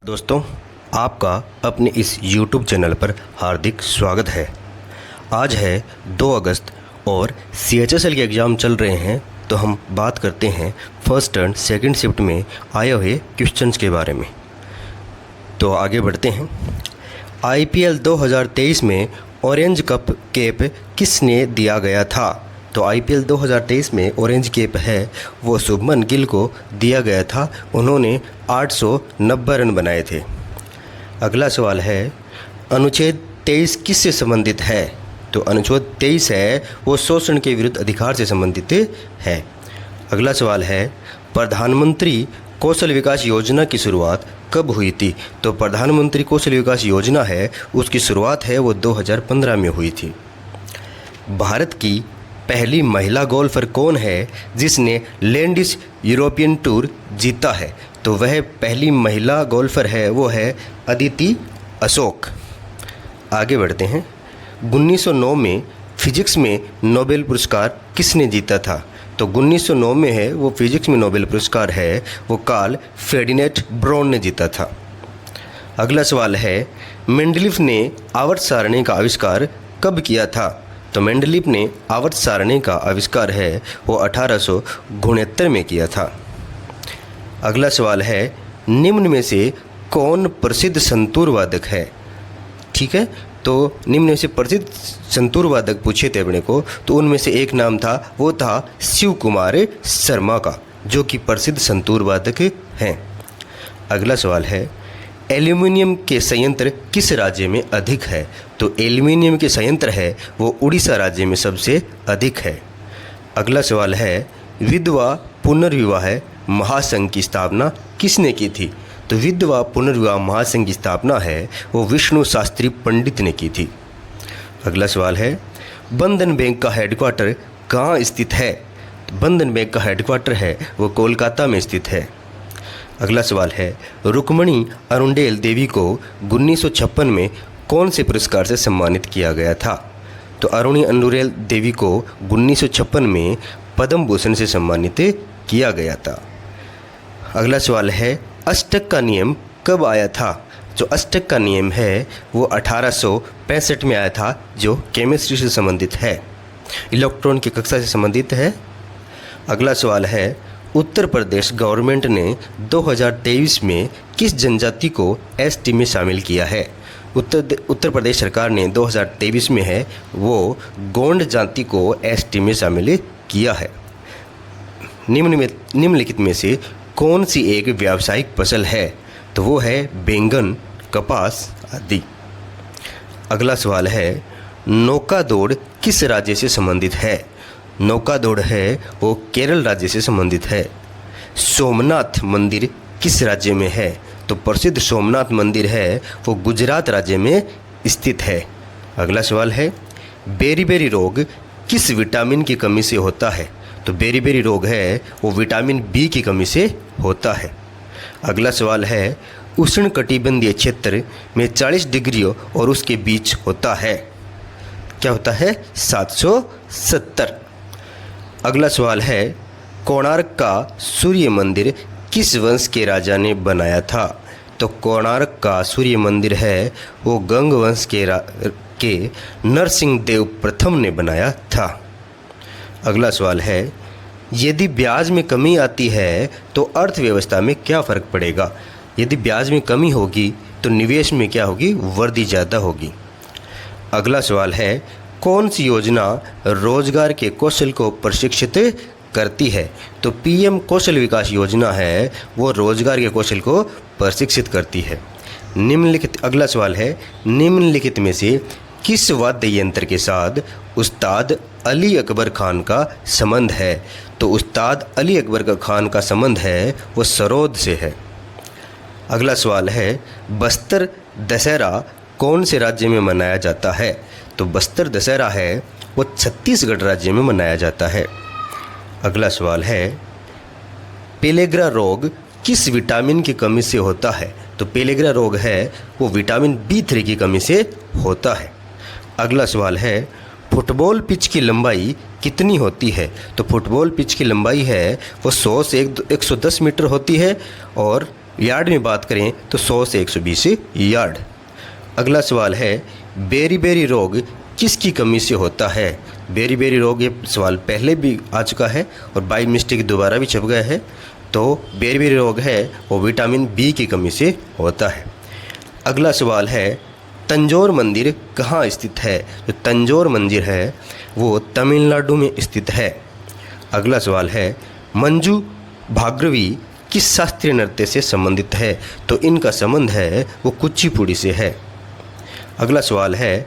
दोस्तों, आपका अपने इस YouTube चैनल पर हार्दिक स्वागत है। आज है 2 अगस्त और CHSL के एग्ज़ाम चल रहे हैं, तो हम बात करते हैं फर्स्ट एंड सेकंड शिफ्ट में आए हुए क्वेश्चंस के बारे में। तो आगे बढ़ते हैं। IPL 2023 में ऑरेंज कप कैप किसने दिया गया था? तो IPL 2023 में ऑरेंज कैप है वो शुभमन गिल को दिया गया था। उन्होंने 890 रन बनाए थे। अगला सवाल है, अनुच्छेद 23 किससे संबंधित है? तो अनुच्छेद 23 है वो शोषण के विरुद्ध अधिकार से संबंधित है। अगला सवाल है, प्रधानमंत्री कौशल विकास योजना की शुरुआत कब हुई थी? तो प्रधानमंत्री कौशल विकास योजना है उसकी शुरुआत है वो 2015 में हुई थी। भारत की पहली महिला गोल्फर कौन है जिसने लेडीज यूरोपियन टूर जीता है? तो वह पहली महिला गोल्फर है वो है अदिति अशोक। आगे बढ़ते हैं। 1909 में फिजिक्स में नोबेल पुरस्कार किसने जीता था? तो 1909 में है वो फिजिक्स में नोबेल पुरस्कार है वो कार्ल फेर्डिनेंट ब्रोन ने जीता था। अगला सवाल है, मेंडलीफ ने आवर्त सारणी का आविष्कार कब किया था? तो मेंडलीफ ने आवर्त सारणी का आविष्कार है वो 1869 में किया था। अगला सवाल है, निम्न में से कौन प्रसिद्ध संतूर वादक है? ठीक है, तो निम्न में से प्रसिद्ध संतूर वादक पूछे थे अपने को, तो उनमें से एक नाम था वो था शिव कुमार शर्मा का, जो कि प्रसिद्ध संतूर वादक हैं। अगला सवाल है, एल्यूमिनियम के संयंत्र किस राज्य में अधिक है? तो एल्यूमिनियम के संयंत्र है वो उड़ीसा राज्य में सबसे अधिक है। अगला सवाल है, विधवा पुनर्विवाह महासंघ की स्थापना किसने की थी? तो विधवा पुनर्विवाह महासंघ की स्थापना है वो विष्णु शास्त्री पंडित ने की थी। अगला सवाल है, बंधन बैंक का हेडक्वार्टर कहाँ स्थित है? तो बंधन बैंक का हेडक्वार्टर है वो कोलकाता में स्थित है। अगला सवाल है, रुक्मणी अरुंडेल देवी को 1956 में कौन से पुरस्कार से सम्मानित किया गया था? तो अरुणी अरुंडेल देवी को 1956 में पद्म भूषण से सम्मानित किया गया था। अगला सवाल है, अष्टक का नियम कब आया था? जो अष्टक का नियम है वो 1865 में आया था, जो केमिस्ट्री से संबंधित है, इलेक्ट्रॉन की कक्षा से संबंधित है। अगला सवाल है, उत्तर प्रदेश गवर्नमेंट ने 2023 में किस जनजाति को ST में शामिल किया है? उत्तर प्रदेश सरकार ने 2023 में है वो गोंड जाति को ST में शामिल किया है। निम्नलिखित में से कौन सी एक व्यावसायिक फसल है? तो वो है बैंगन, कपास आदि। अगला सवाल है, नौका दौड़ किस राज्य से संबंधित है? नौका दौड़ है वो केरल राज्य से संबंधित है। सोमनाथ मंदिर किस राज्य में है? तो प्रसिद्ध सोमनाथ मंदिर है वो गुजरात राज्य में स्थित है। अगला सवाल है, बेरी रोग किस विटामिन की कमी से होता है? तो बेरी रोग है वो विटामिन B की कमी से होता है। अगला सवाल है, उष्णकटिबंधीय क्षेत्र में 40 डिग्री और उसके बीच होता है, क्या होता है? 770। अगला सवाल है, कोणार्क का सूर्य मंदिर किस वंश के राजा ने बनाया था? तो कोणार्क का सूर्य मंदिर है वो गंग वंश के नरसिंह देव प्रथम ने बनाया था। अगला सवाल है, यदि ब्याज में कमी आती है तो अर्थव्यवस्था में क्या फ़र्क पड़ेगा? यदि ब्याज में कमी होगी तो निवेश में क्या होगी? वृद्धि ज़्यादा होगी। अगला सवाल है, कौन सी योजना रोजगार के कौशल को प्रशिक्षित करती है? तो PM कौशल विकास योजना है वो रोजगार के कौशल को प्रशिक्षित करती है। अगला सवाल है, निम्नलिखित में से किस वाद्य यंत्र के साथ उस्ताद अली अकबर खान का संबंध है? तो उस्ताद अली अकबर खान का संबंध है वो सरोद से है। अगला सवाल है, बस्तर दशहरा कौन से राज्य में मनाया जाता है? तो बस्तर दशहरा है वो छत्तीसगढ़ राज्य में मनाया जाता है। अगला सवाल है, पेलेग्रा रोग किस विटामिन की कमी से होता है? तो पेलेग्रा रोग है वो विटामिन B3 की कमी से होता है। अगला सवाल है, फुटबॉल पिच की लंबाई कितनी होती है? तो फुटबॉल पिच की लंबाई है वो 100 से 110 मीटर होती है और यार्ड में बात करें तो 100 से 120 यार्ड। अगला सवाल है बेरी रोग किसकी कमी से होता है। बेरी रोग, ये सवाल पहले भी आ चुका है और बाई मिस्टेक दोबारा भी छप गया है। तो बेरी रोग है वो विटामिन बी की कमी से होता है। अगला सवाल है तंजौर मंदिर कहाँ स्थित है। जो तंजौर मंदिर है वो तमिलनाडु में स्थित है। अगला सवाल है मंजू भार्गवी किस शास्त्रीय नृत्य से संबंधित है। तो इनका संबंध है वो कुचिपुड़ी से है। अगला सवाल है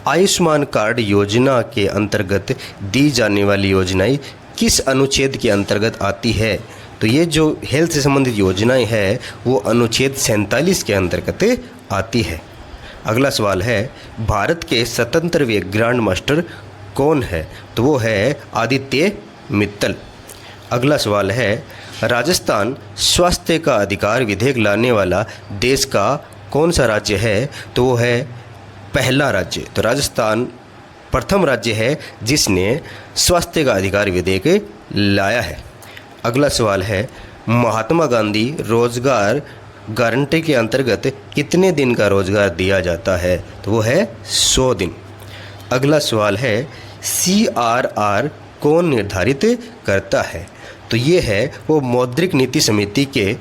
आयुष्मान कार्ड योजना के अंतर्गत दी जाने वाली योजनाएं किस अनुच्छेद के अंतर्गत आती है। तो ये जो हेल्थ से संबंधित योजनाएं हैं वो अनुच्छेद 47 के अंतर्गत आती है। अगला सवाल है भारत के स्वतंत्रवीय ग्रैंड मास्टर कौन है। तो वो है आदित्य मित्तल। अगला सवाल है राजस्थान स्वास्थ्य का अधिकार विधेयक लाने वाला देश का कौन सा राज्य है। तो वो है पहला राज्य। तो राजस्थान प्रथम राज्य है जिसने स्वास्थ्य का अधिकार विधेयक लाया है। अगला सवाल है महात्मा गांधी रोजगार गारंटी के अंतर्गत कितने दिन का रोजगार दिया जाता है। तो वो है 100 दिन। अगला सवाल है CRR कौन निर्धारित करता है। तो ये है वो मौद्रिक नीति समिति के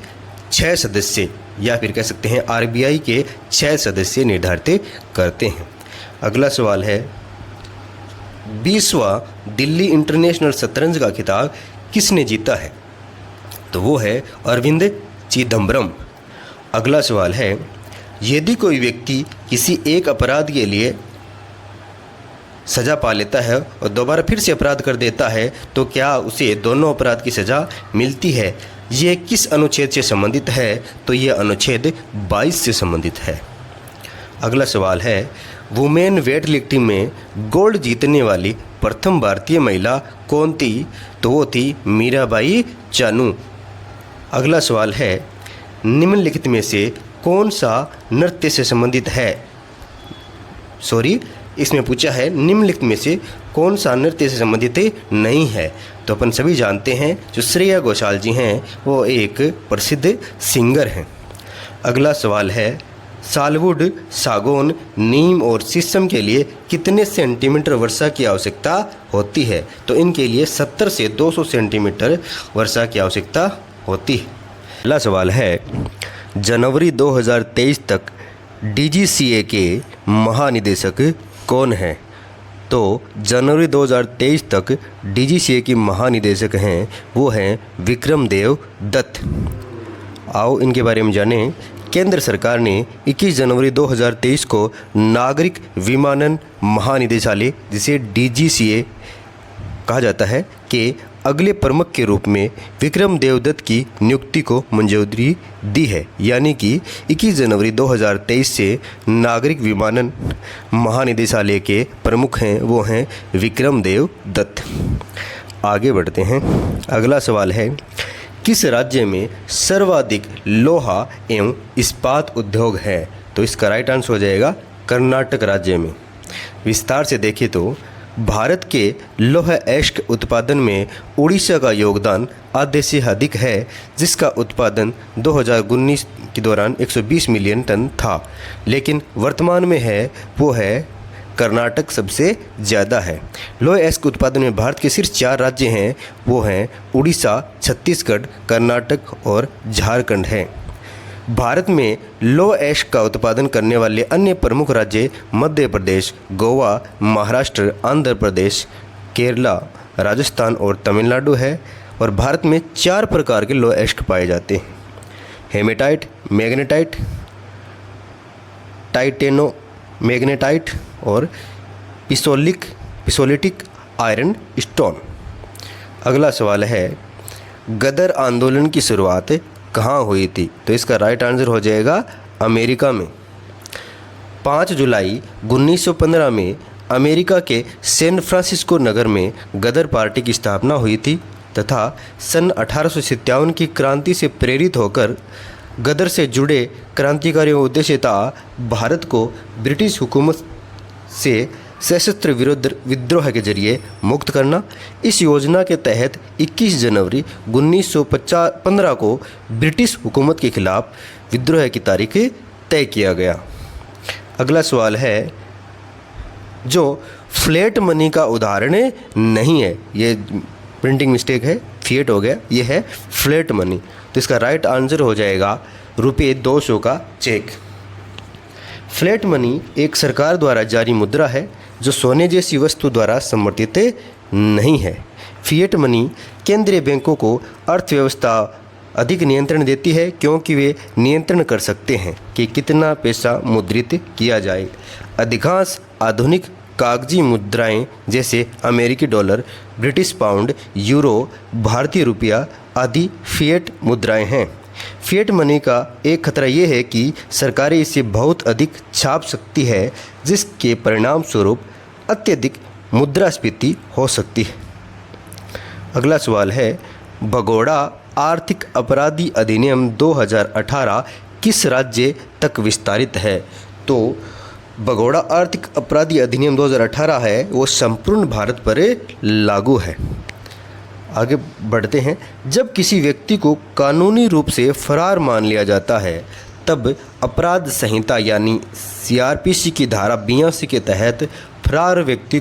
6 सदस्य या फिर कह सकते हैं RBI के 6 सदस्य निर्धारित करते हैं। अगला सवाल है 20वां दिल्ली इंटरनेशनल शतरंज का खिताब किसने जीता है। तो वो है अरविंद चिदम्बरम। अगला सवाल है यदि कोई व्यक्ति किसी एक अपराध के लिए सज़ा पा लेता है और दोबारा फिर से अपराध कर देता है तो क्या उसे दोनों अपराध की सज़ा मिलती है। ये किस अनुच्छेद से संबंधित है। तो ये अनुच्छेद 22 से संबंधित है। अगला सवाल है वुमेन वेट लिफ्टिंग में गोल्ड जीतने वाली प्रथम भारतीय महिला कौन थी। तो वो थी मीराबाई चानू। अगला सवाल है निम्नलिखित में से कौन सा नृत्य से संबंधित है। इसमें पूछा है निम्नलिखित में से कौन सा नृत्य से संबंधित नहीं है। तो अपन सभी जानते हैं जो श्रेया घोषाल जी हैं वो एक प्रसिद्ध सिंगर हैं। अगला सवाल है सालवुड, सागौन, नीम और शीशम के लिए कितने सेंटीमीटर वर्षा की आवश्यकता होती है। तो इनके लिए 70 से 200 सेंटीमीटर वर्षा की आवश्यकता होती है। अगला सवाल है जनवरी 2023 तक DGCA के महानिदेशक कौन है। तो जनवरी 2023 तक DGCA की महानिदेशक हैं वो हैं विक्रमदेव दत्त। आओ इनके बारे में जानें। केंद्र सरकार ने 21 जनवरी 2023 को नागरिक विमानन महानिदेशालय जिसे DGCA कहा जाता है के अगले प्रमुख के रूप में विक्रम देवदत्त की नियुक्ति को मंजूरी दी है। यानी कि 21 जनवरी 2023 से नागरिक विमानन महानिदेशालय के प्रमुख हैं वो हैं विक्रम देवदत्त। आगे बढ़ते हैं। अगला सवाल है किस राज्य में सर्वाधिक लोहा एवं इस्पात उद्योग है। तो इसका राइट आंसर हो जाएगा कर्नाटक राज्य में। विस्तार से देखें तो भारत के लौह अयस्क उत्पादन में उड़ीसा का योगदान आधे से अधिक है जिसका उत्पादन 2019 के दौरान 120 मिलियन टन था, लेकिन वर्तमान में वो है कर्नाटक सबसे ज़्यादा है। लौह अयस्क उत्पादन में भारत के सिर्फ 4 राज्य हैं वो हैं उड़ीसा, छत्तीसगढ़, कर्नाटक और झारखंड हैं। भारत में लौह अयस्क का उत्पादन करने वाले अन्य प्रमुख राज्य मध्य प्रदेश, गोवा, महाराष्ट्र, आंध्र प्रदेश, केरला, राजस्थान और तमिलनाडु है। और भारत में 4 प्रकार के लौह अयस्क पाए जाते हैं। हेमेटाइट, मैग्नेटाइट, टाइटेनो मैग्नेटाइट और पिसोलिटिक आयरन स्टोन। अगला सवाल है गदर आंदोलन की शुरुआत कहाँ हुई थी। तो इसका राइट आंसर हो जाएगा अमेरिका में। 5 जुलाई 1915 में अमेरिका के सैन फ्रांसिस्को नगर में गदर पार्टी की स्थापना हुई थी तथा सन 1857 की क्रांति से प्रेरित होकर गदर से जुड़े क्रांतिकारियों का उद्देश्य था भारत को ब्रिटिश हुकूमत से सशस्त्र विरुद्ध विद्रोह के जरिए मुक्त करना। इस योजना के तहत 21 जनवरी 1915 को ब्रिटिश हुकूमत के खिलाफ विद्रोह की तारीख तय किया गया। अगला सवाल है, जो फ्लैट मनी का उदाहरण नहीं है, ये प्रिंटिंग मिस्टेक है, फिएट हो गया, ये है फ्लैट मनी। तो इसका राइट आंसर हो जाएगा रुपये 200 का चेक। फ्लैट मनी एक सरकार द्वारा जारी मुद्रा है जो सोने जैसी वस्तु द्वारा समर्थित नहीं है। फिएट मनी केंद्रीय बैंकों को अर्थव्यवस्था अधिक नियंत्रण देती है, क्योंकि वे नियंत्रण कर सकते हैं कि कितना पैसा मुद्रित किया जाए। अधिकांश आधुनिक कागजी मुद्राएं जैसे अमेरिकी डॉलर, ब्रिटिश पाउंड, यूरो, भारतीय रुपया आदि फिएट मुद्राएं हैं। फिएट मनी का एक खतरा ये है कि सरकारें इसे बहुत अधिक छाप सकती है, जिसके परिणाम स्वरूप अत्यधिक मुद्रास्फीति हो सकती है। अगला सवाल है, भगोड़ा आर्थिक अपराधी अधिनियम 2018 किस राज्य तक विस्तारित है? तो भगोड़ा आर्थिक अपराधी अधिनियम 2018 है वो संपूर्ण भारत पर लागू है। आगे बढ़ते हैं। जब किसी व्यक्ति को कानूनी रूप से फरार मान लिया जाता है, तब अपराध संहिता यानी सीआरपीसी की धारा 82 के तहत फरार व्यक्ति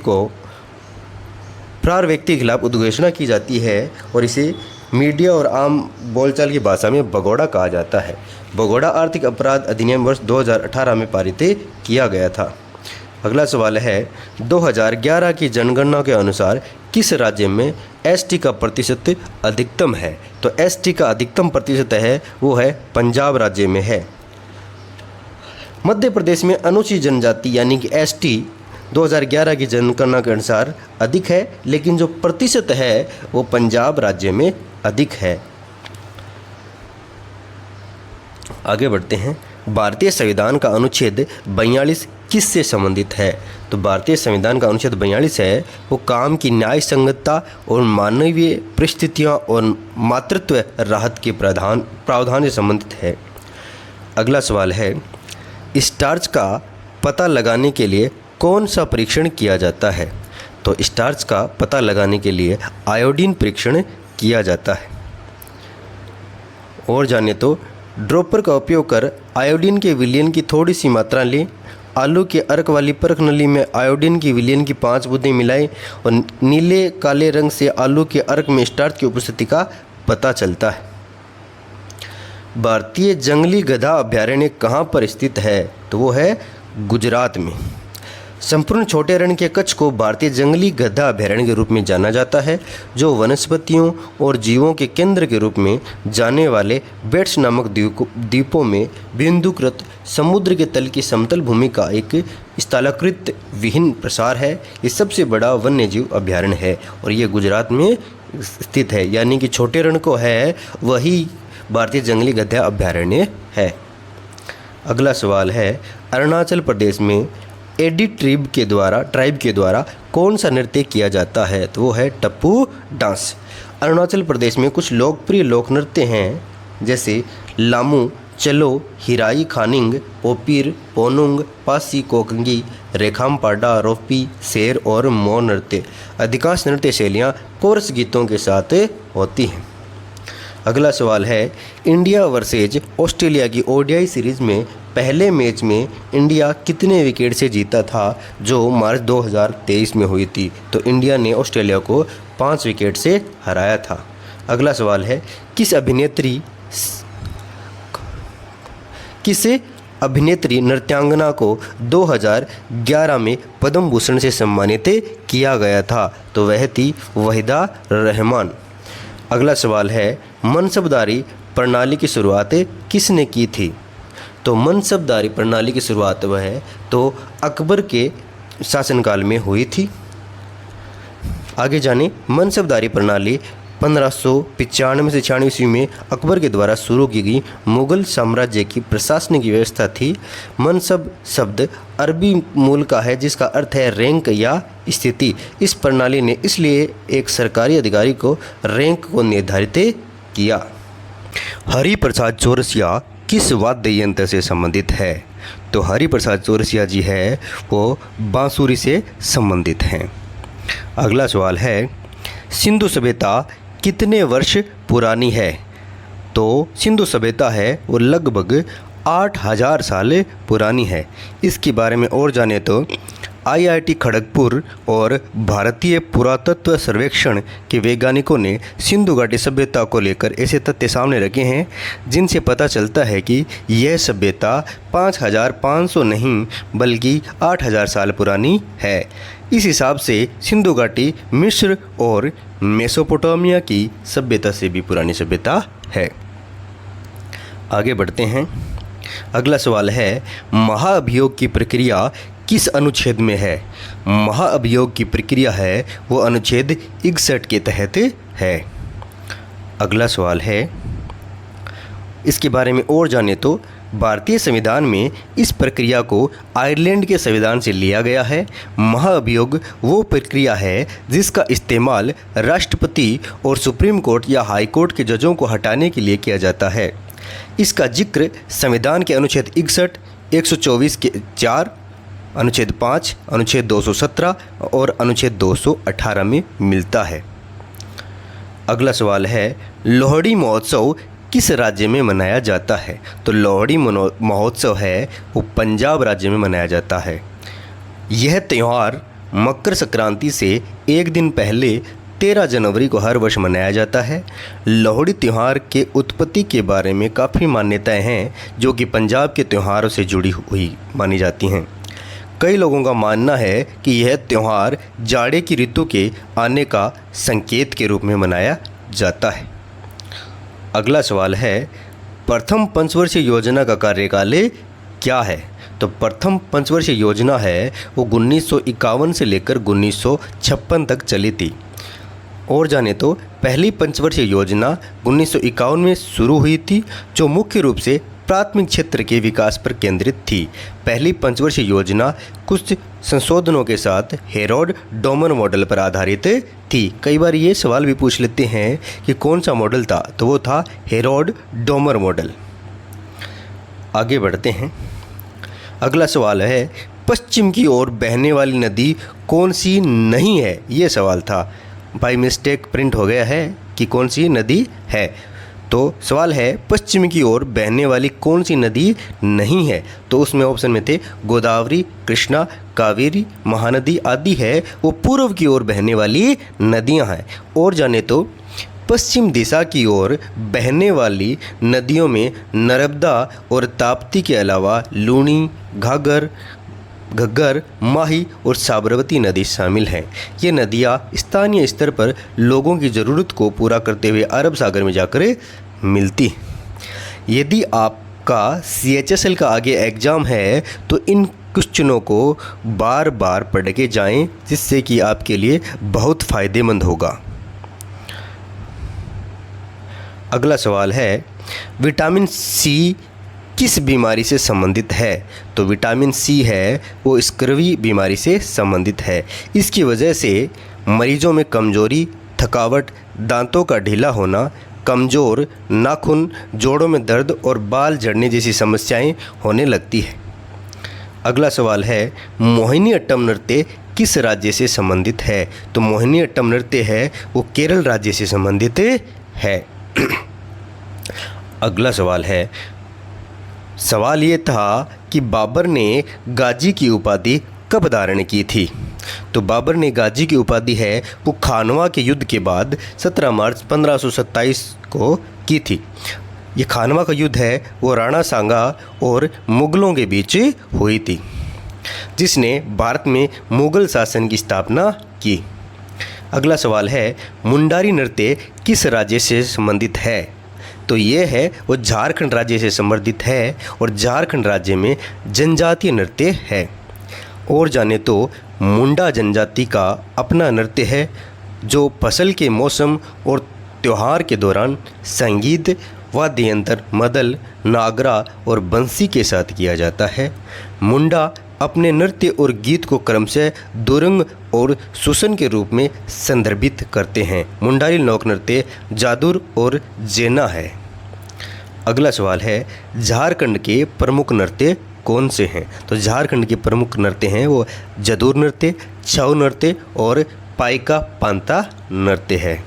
के खिलाफ उद्घोषणा की जाती है और इसे मीडिया और आम बोलचाल की भाषा में भगोड़ा कहा जाता है। भगोड़ा आर्थिक अपराध अधिनियम वर्ष 2018 में पारित किया गया था। अगला सवाल है, 2011 की जनगणना के अनुसार किस राज्य में एसटी का प्रतिशत अधिकतम है? तो एसटी का अधिकतम प्रतिशत है वो है पंजाब राज्य में है। मध्य प्रदेश में अनुसूचित जनजाति यानी कि एसटी 2011 की जनगणना के अनुसार अधिक है, लेकिन जो प्रतिशत है वो पंजाब राज्य में अधिक है। आगे बढ़ते हैं। भारतीय संविधान का अनुच्छेद 42 किससे संबंधित है? तो भारतीय संविधान का अनुच्छेद 42 है वो काम की न्याय संगतता और मानवीय परिस्थितियाँ और मातृत्व राहत के प्रावधान से संबंधित है। अगला सवाल है, स्टार्च का पता लगाने के लिए कौन सा परीक्षण किया जाता है? तो स्टार्च का पता लगाने के लिए आयोडीन परीक्षण किया जाता है। और जाने तो ड्रॉपर का उपयोग कर आयोडीन के विलयन की थोड़ी सी मात्रा लें। आलू के अर्क वाली परख नली में आयोडीन की विलयन की 5 बूंदें मिलाएं और नीले काले रंग से आलू के अर्क में स्टार्च की उपस्थिति का पता चलता है। भारतीय जंगली गधा अभयारण्य कहाँ पर स्थित है? तो वो है गुजरात में। संपूर्ण छोटे रण के कच्छ को भारतीय जंगली गधा अभयारण्य के रूप में जाना जाता है, जो वनस्पतियों और जीवों के केंद्र के रूप में जाने वाले बेट्स नामक द्वीपों में बिंदुकृत समुद्र के तल की समतल भूमि का एक स्थलाकृत विहीन प्रसार है। ये सबसे बड़ा वन्यजीव अभयारण्य है और ये गुजरात में स्थित है, यानी कि छोटे रण को है वही भारतीय जंगली गधा अभयारण्य है। अगला सवाल है, अरुणाचल प्रदेश में एडी ट्राइब के द्वारा कौन सा नृत्य किया जाता है? तो वो है टप्पू डांस। अरुणाचल प्रदेश में कुछ लोकप्रिय लोक नृत्य हैं, जैसे लामू, चलो, हिराई खानिंग, पोपीर, पोनुंग, पासी कोकंगी, रेखामपाडा, रोपी, शेर और मो नृत्य। अधिकांश नृत्य शैलियाँ कोरस गीतों के साथ होती हैं। अगला सवाल है, इंडिया वर्सेज ऑस्ट्रेलिया की ओडीआई सीरीज़ में पहले मैच में इंडिया कितने विकेट से जीता था, जो मार्च 2023 में हुई थी? तो इंडिया ने ऑस्ट्रेलिया को 5 विकेट से हराया था। अगला सवाल है, किस अभिनेत्री नृत्यांगना को 2011 में पद्म भूषण से सम्मानित किया गया था? तो वह थी वहीदा रहमान। अगला सवाल है, मनसबदारी प्रणाली की शुरुआत किसने की थी? तो मनसबदारी प्रणाली की शुरुआत वह है तो अकबर के शासनकाल में हुई थी। आगे जाने, मनसबदारी प्रणाली 1595 से 96 ईस्वी में अकबर के द्वारा शुरू की गई मुगल साम्राज्य की प्रशासनिक व्यवस्था थी। मनसब शब्द अरबी मूल का है, जिसका अर्थ है रैंक या स्थिति। इस प्रणाली ने इसलिए एक सरकारी अधिकारी को रैंक को निर्धारित किया। हरि प्रसाद चौरसिया किस वाद्य यंत्र से संबंधित है? तो हरिप्रसाद चौरसिया जी है वो बांसुरी से संबंधित हैं। अगला सवाल है, सिंधु सभ्यता कितने वर्ष पुरानी है? तो सिंधु सभ्यता है वो लगभग 8000 साल पुरानी है। इसके बारे में और जाने तो IIT खड़गपुर और भारतीय पुरातत्व सर्वेक्षण के वैज्ञानिकों ने सिंधु घाटी सभ्यता को लेकर ऐसे तथ्य सामने रखे हैं जिनसे पता चलता है कि यह सभ्यता 5500 नहीं बल्कि 8000 साल पुरानी है। इस हिसाब से सिंधु घाटी मिस्र और मेसोपोटामिया की सभ्यता से भी पुरानी सभ्यता है। आगे बढ़ते हैं। अगला सवाल है, महाअभियोग की प्रक्रिया किस अनुच्छेद में है? महाअभियोग की प्रक्रिया है वो अनुच्छेद 61 के तहत है। अगला सवाल है, इसके बारे में और जाने तो भारतीय संविधान में इस प्रक्रिया को आयरलैंड के संविधान से लिया गया है। महाअभियोग वो प्रक्रिया है जिसका इस्तेमाल राष्ट्रपति और सुप्रीम कोर्ट या हाई कोर्ट के जजों को हटाने के लिए किया जाता है। इसका जिक्र संविधान के अनुच्छेद 61, 124 के 4, अनुच्छेद 5, अनुच्छेद 217 और अनुच्छेद 218 में मिलता है। अगला सवाल है, लोहड़ी महोत्सव किस राज्य में मनाया जाता है? तो लोहड़ी महोत्सव है वो पंजाब राज्य में मनाया जाता है। यह त्यौहार मकर संक्रांति से एक दिन पहले 13 जनवरी को हर वर्ष मनाया जाता है। लोहड़ी त्यौहार के उत्पत्ति के बारे में काफ़ी मान्यताएं हैं जो कि पंजाब के त्योहारों से जुड़ी हुई मानी जाती हैं। कई लोगों का मानना है कि यह त्यौहार जाड़े की ऋतु के आने का संकेत के रूप में मनाया जाता है। अगला सवाल है, प्रथम पंचवर्षीय योजना का कार्यकाल क्या है? तो प्रथम पंचवर्षीय योजना है वो 1951 से लेकर 1956 तक चली थी। और जाने तो पहली पंचवर्षीय योजना 1951 में शुरू हुई थी जो मुख्य रूप से प्राथमिक क्षेत्र के विकास पर केंद्रित थी। पहली पंचवर्षीय योजना कुछ संशोधनों के साथ हेरोड डोमर मॉडल पर आधारित थी। कई बार ये सवाल भी पूछ लेते हैं कि कौन सा मॉडल था, तो वो था हेरोड डोमर मॉडल। आगे बढ़ते हैं। अगला सवाल है, पश्चिम की ओर बहने वाली नदी कौन सी नहीं है? ये सवाल था, बाय मिस्टेक प्रिंट हो गया है कि कौन सी नदी है। तो सवाल है, पश्चिम की ओर बहने वाली कौन सी नदी नहीं है? तो उसमें ऑप्शन में थे गोदावरी, कृष्णा, कावेरी, महानदी आदि है वो पूर्व की ओर बहने वाली नदियां हैं। और जाने तो पश्चिम दिशा की ओर बहने वाली नदियों में नर्मदा और ताप्ती के अलावा लूनी, घग्गर, माही और साबरमती नदी शामिल हैं। ये नदियाँ स्थानीय स्तर पर लोगों की ज़रूरत को पूरा करते हुए अरब सागर में जाकर मिलती हैं। यदि आपका CHSL का आगे एग्ज़ाम है तो इन क्वेश्चनों को बार बार पढ़ के जाएं जिससे कि आपके लिए बहुत फ़ायदेमंद होगा। अगला सवाल है, विटामिन C किस बीमारी से संबंधित है? तो विटामिन C है वो स्कर्वी बीमारी से संबंधित है। इसकी वजह से मरीजों में कमजोरी, थकावट, दांतों का ढीला होना, कमज़ोर नाखून, जोड़ों में दर्द और बाल झड़ने जैसी समस्याएं होने लगती है। अगला सवाल है, मोहिनीअट्टम नृत्य किस राज्य से संबंधित है? तो मोहिनीअट्टम नृत्य है वो केरल राज्य से संबंधित है। अगला सवाल है, सवाल ये था कि बाबर ने गाजी की उपाधि कब धारण की थी? तो बाबर ने गाजी की उपाधि है वो खानवा के युद्ध के बाद 17 मार्च 1527 को की थी। ये खानवा का युद्ध है वो राणा सांगा और मुग़लों के बीच हुई थी जिसने भारत में मुग़ल शासन की स्थापना की। अगला सवाल है, मुंडारी नृत्य किस राज्य से संबंधित है? तो ये है वो झारखंड राज्य से संबंधित है और झारखंड राज्य में जनजातीय नृत्य है। और जाने तो मुंडा जनजाति का अपना नृत्य है जो फसल के मौसम और त्यौहार के दौरान संगीत, वाद्य यंत्र, मदल, नागरा और बंसी के साथ किया जाता है। मुंडा अपने नृत्य और गीत को क्रमशः दुरंग और सुसन के रूप में संदर्भित करते हैं। मुंडारी लोक नृत्य जादुर और जेना है। अगला सवाल है, झारखंड के प्रमुख नृत्य कौन से हैं? तो झारखंड के प्रमुख नृत्य हैं वो जदूर नृत्य, छऊ नृत्य और पाइका पांता नृत्य है।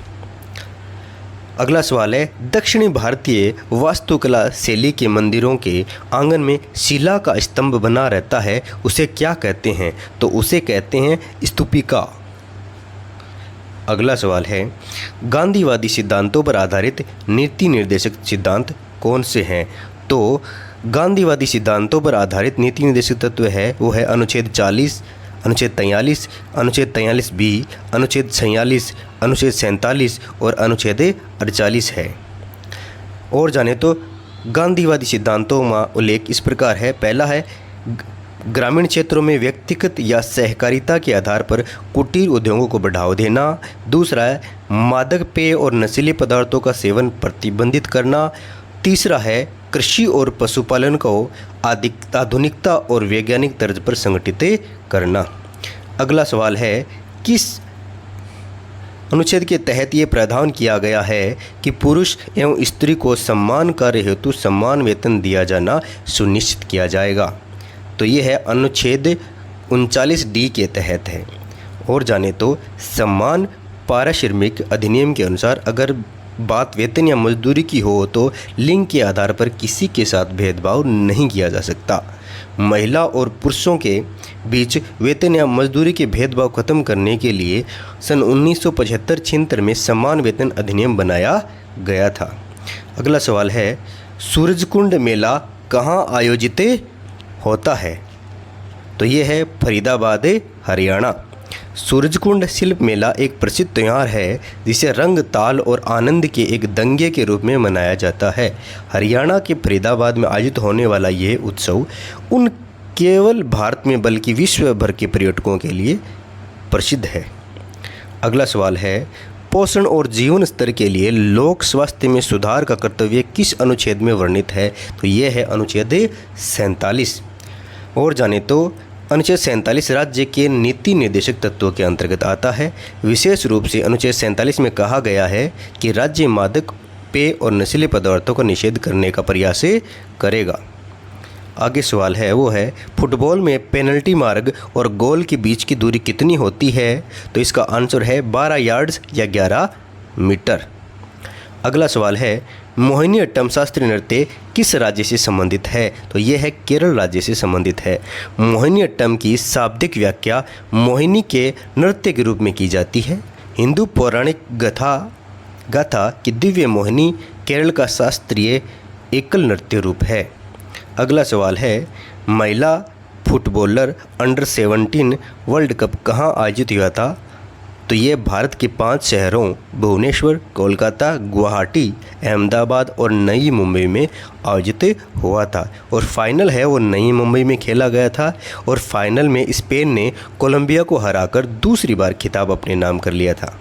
अगला सवाल है, दक्षिणी भारतीय वास्तुकला शैली के मंदिरों के आंगन में शिला का स्तंभ बना रहता है, उसे क्या कहते हैं? तो उसे कहते हैं स्तूपिका। अगला सवाल है, गांधीवादी सिद्धांतों पर आधारित नीति निर्देशक सिद्धांत कौन से हैं? तो गांधीवादी सिद्धांतों पर आधारित नीति निर्देशक तत्व है वो है अनुच्छेद 40, अनुच्छेद 43, अनुच्छेद 43B, अनुच्छेद 46, अनुच्छेद 47 और अनुच्छेद 48 है। और जाने तो गांधीवादी सिद्धांतों में उल्लेख इस प्रकार है। पहला है, ग्रामीण क्षेत्रों में व्यक्तिगत या सहकारिता के आधार पर कुटीर उद्योगों को बढ़ावा देना। दूसरा है, मादक पेय और नशीले पदार्थों का सेवन प्रतिबंधित करना। तीसरा है, कृषि और पशुपालन को आधुनिकता और वैज्ञानिक तर्ज पर संगठित करना। अगला सवाल है, किस अनुच्छेद के तहत ये प्रावधान किया गया है कि पुरुष एवं स्त्री को समान कार्य हेतु समान वेतन दिया जाना सुनिश्चित किया जाएगा? तो ये है अनुच्छेद 39D के तहत है। और जाने तो समान पारिश्रमिक अधिनियम के अनुसार अगर बात वेतन या मजदूरी की हो तो लिंग के आधार पर किसी के साथ भेदभाव नहीं किया जा सकता। महिला और पुरुषों के बीच वेतन या मजदूरी के भेदभाव खत्म करने के लिए सन 1975-76 में समान वेतन अधिनियम बनाया गया था। अगला सवाल है, सूरजकुंड मेला कहाँ आयोजित होता है? तो ये है फरीदाबाद, हरियाणा। सूरजकुंड शिल्प मेला एक प्रसिद्ध त्यौहार है जिसे रंग, ताल और आनंद के एक दंगे के रूप में मनाया जाता है। हरियाणा के फरीदाबाद में आयोजित होने वाला यह उत्सव उन केवल भारत में बल्कि विश्व भर के पर्यटकों के लिए प्रसिद्ध है। अगला सवाल है, पोषण और जीवन स्तर के लिए लोक स्वास्थ्य में सुधार का कर्तव्य किस अनुच्छेद में वर्णित है? तो यह है अनुच्छेद 47। और जाने तो अनुच्छेद 47 राज्य के नीति निर्देशक तत्वों के अंतर्गत आता है। विशेष रूप से अनुच्छेद 47 में कहा गया है कि राज्य मादक पेय और नशीले पदार्थों का निषेध करने का प्रयास करेगा। आगे सवाल है वो है, फुटबॉल में पेनल्टी मार्क और गोल के बीच की दूरी कितनी होती है? तो इसका आंसर है 12 यार्ड्स या 11 मीटर। अगला सवाल है, मोहिनीअट्टम शास्त्रीय नृत्य किस राज्य से संबंधित है? तो यह है केरल राज्य से संबंधित है। मोहिनीअट्टम की शाब्दिक व्याख्या मोहिनी के नृत्य के रूप में की जाती है। हिंदू पौराणिक गाथा की दिव्य मोहिनी केरल का शास्त्रीय एकल नृत्य रूप है। अगला सवाल है, महिला फुटबॉलर अंडर 17 वर्ल्ड कप कहाँ आयोजित हुआ था? तो ये भारत के 5 शहरों भुवनेश्वर, कोलकाता, गुवाहाटी, अहमदाबाद और नई मुंबई में आयोजित हुआ था। और फाइनल है वो नई मुंबई में खेला गया था। और फाइनल में स्पेन ने कोलंबिया को हराकर दूसरी बार खिताब अपने नाम कर लिया था।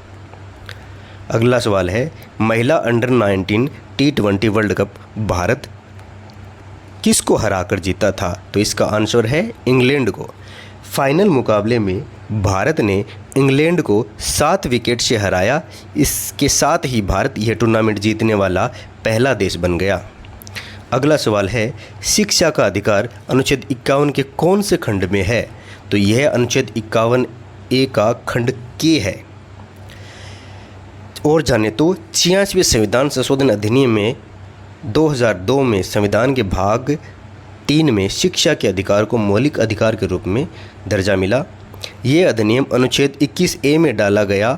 अगला सवाल है, महिला under 19 T20 world cup Bharat किसको हराकर जीता था? तो इसका आंसर है इंग्लैंड को। फाइनल मुकाबले में भारत ने इंग्लैंड को 7 विकेट से हराया। इसके साथ ही भारत यह टूर्नामेंट जीतने वाला पहला देश बन गया। अगला सवाल है, शिक्षा का अधिकार अनुच्छेद 51 के कौन से खंड में है? तो यह अनुच्छेद 51A का खंड के है। और जाने तो 86वें संविधान संशोधन अधिनियम में 2002 में संविधान के भाग 3 में शिक्षा के अधिकार को मौलिक अधिकार के रूप में दर्जा मिला। ये अधिनियम अनुच्छेद 21A में डाला गया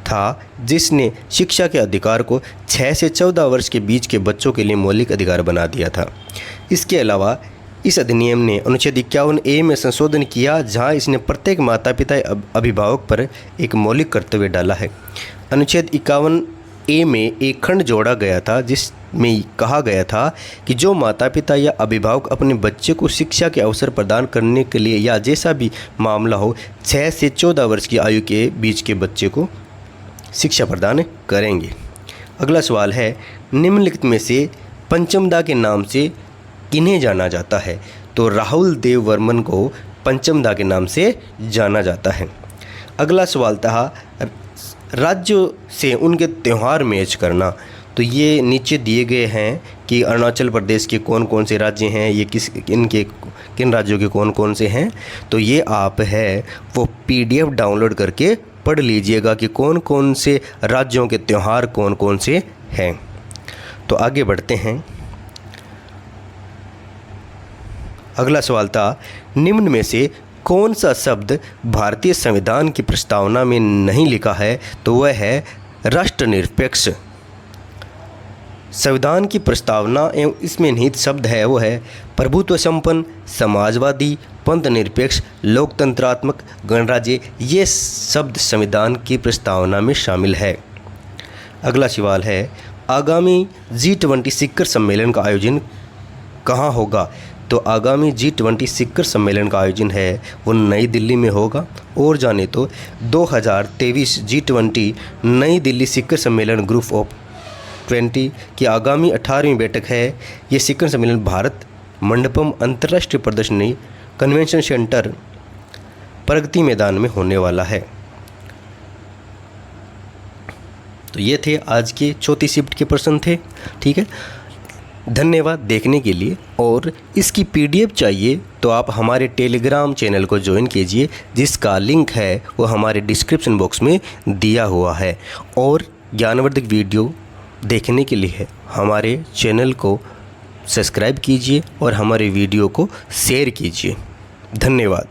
था, जिसने शिक्षा के अधिकार को 6 से 14 वर्ष के बीच के बच्चों के लिए मौलिक अधिकार बना दिया था। इसके अलावा इस अधिनियम ने अनुच्छेद 51A में संशोधन किया, जहां इसने प्रत्येक माता पिता अभिभावक पर एक मौलिक कर्तव्य डाला है। अनुच्छेद 51A में एक खंड जोड़ा गया था जिसमें कहा गया था कि जो माता पिता या अभिभावक अपने बच्चे को शिक्षा के अवसर प्रदान करने के लिए या जैसा भी मामला हो 6 से 14 वर्ष की आयु के बीच के बच्चे को शिक्षा प्रदान करेंगे। अगला सवाल है, निम्नलिखित में से पंचमदा के नाम से किन्हें जाना जाता है? तो राहुल देव वर्मन को पंचमदा के नाम से जाना जाता है। अगला सवाल था राज्यों से उनके त्यौहार मैच करना। तो ये नीचे दिए गए हैं कि अरुणाचल प्रदेश के कौन कौन से राज्य हैं, ये किन राज्यों के कौन कौन से हैं, तो ये आप है वो PDF डाउनलोड करके पढ़ लीजिएगा कि कौन कौन से राज्यों के त्यौहार कौन कौन से हैं। तो आगे बढ़ते हैं। अगला सवाल था, निम्न में से कौन सा शब्द भारतीय संविधान की प्रस्तावना में नहीं लिखा है, तो वह है राष्ट्रनिरपेक्ष। संविधान की प्रस्तावना एवं इसमें निहित शब्द है वो है प्रभुत्व संपन्न, समाजवादी, पंथ निरपेक्ष, लोकतंत्रात्मक, गणराज्य। ये शब्द संविधान की प्रस्तावना में शामिल है। अगला सवाल है, आगामी G20 शिखर सम्मेलन का आयोजन कहाँ होगा, तो आगामी G20 शिखर सम्मेलन का आयोजन है वो नई दिल्ली में होगा। और जाने तो 2023 G20 नई दिल्ली शिखर सम्मेलन ग्रुप ऑफ 20 की आगामी 18वीं बैठक है। ये शिखर सम्मेलन भारत मंडपम अंतर्राष्ट्रीय प्रदर्शनी कन्वेंशन सेंटर प्रगति मैदान में होने वाला है। तो ये थे आज के चौथी शिफ्ट के प्रश्न थे। ठीक है, धन्यवाद देखने के लिए। और इसकी PDF चाहिए तो आप हमारे टेलीग्राम चैनल को ज्वाइन कीजिए, जिसका लिंक है वो हमारे डिस्क्रिप्शन बॉक्स में दिया हुआ है। और ज्ञानवर्धक वीडियो देखने के लिए हमारे चैनल को सब्सक्राइब कीजिए और हमारे वीडियो को शेयर कीजिए। धन्यवाद।